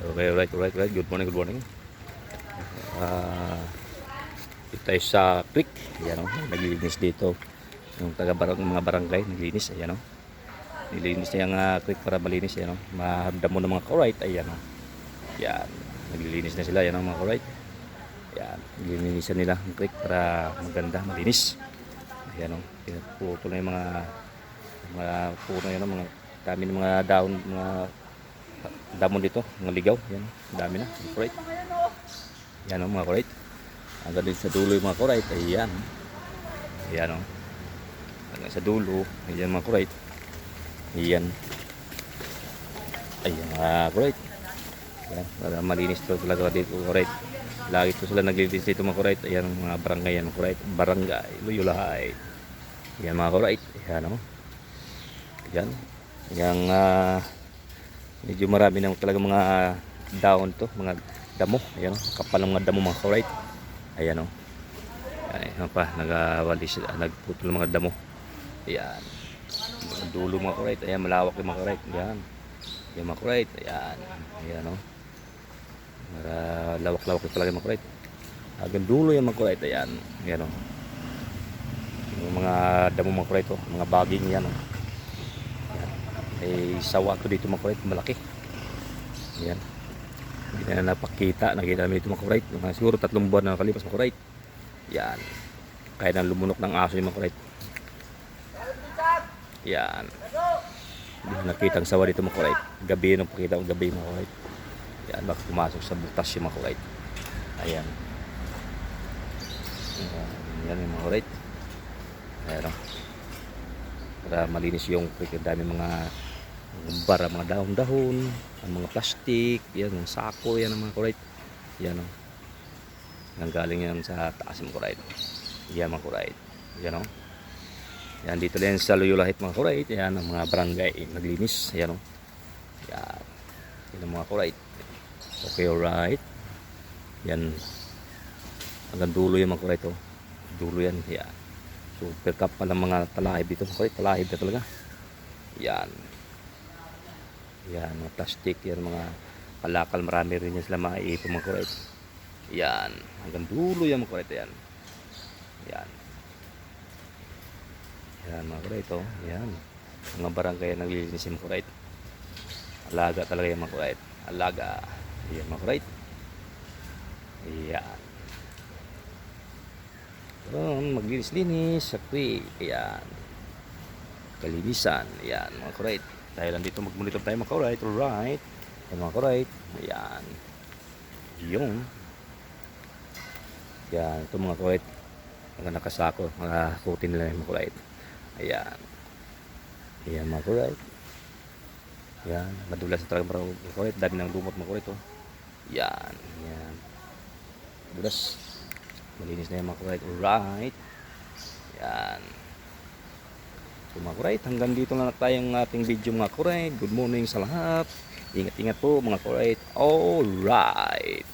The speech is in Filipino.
Okay, alright. Good morning. Dito tayo sa creek. Ayan o, naglilinis dito. Yung mga barangay, naglilinis. Ayan o. Nililinis niya yung creek para malinis. Ayan o. Madamo ng mga corite. Ayan o. Ayan. Naglilinis na sila. Ayan o mga corite. Ayan. Nililinisan nila ang creek para maganda, malinis. Ayan o. Puto na yung mga puno yan o. Mga dami ng mga daon, mga damon dito, mga ligaw. Ayan o. Dami na. Corite. Ayan o mga corite. Hanggang din sa dulo yung mga corite. Ayan. Ayan o. Hanggang sa dulo. Ayan mga corite. Ayan. Ayan mga corite. Ayan. Para malinis to talaga dito corite. Lagi to sila naglilinis dito mga corite. Ayan mga barangay yan mga corite. Barangay Luyulahay. Ayan mga corite. Ayan o. Ayan. Ayan medyo marami na talaga mga daon to. Mga damo. Ayan o. Kapal ng mga damo mga corite. Ayan o. Ayan pa, nagwalis, nagputol ng mga damo. Ayan. Ang dulo mga corite. Ayan, malawak yung mga corite. Ayan. Ayan mga corite. Ayan. Ayan o. Lawak-lawak yung talaga mga corite. Hanggang dulo yung mga corite. Ayan. Ayan o. Yung mga damo mga corite o. Mga baging yan o. Ayan. May sawa to dito mga corite. Malaki. Ayan. Hindi na napakita. Nakita namin ito mga corite. Siguro 3 buwan na nakalipas mga corite. Yan. Kaya nang lumunok ng aso yung mga corite. Yan. Hindi na nakita ang sawa dito mga corite. Gabi nung pakita ko gabi mga corite. Yan. Baka pumasok sa butas yung mga corite. Ayan. Yan yung mga corite. Ayan o. Para malinis yung creek. Dami mga bara, mga dahon-dahon, ang mga plastic, yan, yung sako, yan ang mga corite. Yan o. Nanggaling yan sa taas ng corite. Yan mga corite. Yan o. Yan dito din sa Luyulahit mga corite. Yan ang mga barangay naglinis. Yan o. Yan. Yan ang mga corite. Okay, alright. Yan. Hanggang dulo yung mga corite o. Dulo yan. Yan. Super kapal ng mga talahib dito mga corite. Talahib na talaga. Yan. Yan, mga plastic, yan mga kalakal, marami rin yan sila maiipon mga corite. Yan, hanggang dulo yan mga corite. Yan. Yan. Yan mga corite oh. Yan. Mga barangay naglilinis yung mga corite. Alaga talaga yung mga corite. Alaga. Yan mga corite. Yan. Maglinis-linis sa creek. Yan. Kalinisan. Yan mga corite. Dahil nandito mag-monitor tayo mga corite. Alright. Yan mga corite. Ayan. Yung. Yan. Ito mga corite. Mga nakasako. Mga kutin nila yung mga corite. Ayan. Ayan mga corite. Yan. Madulas na talaga mga corite. Dami ng lumot mga corite. Oh. Yan. Yan. Madulas. Malinis na yung mga corite. Alright. Yan. So mga corite, hanggang dito na tayong ating video mga corite. Good morning sa lahat. Ingat-ingat po mga corite. Alright.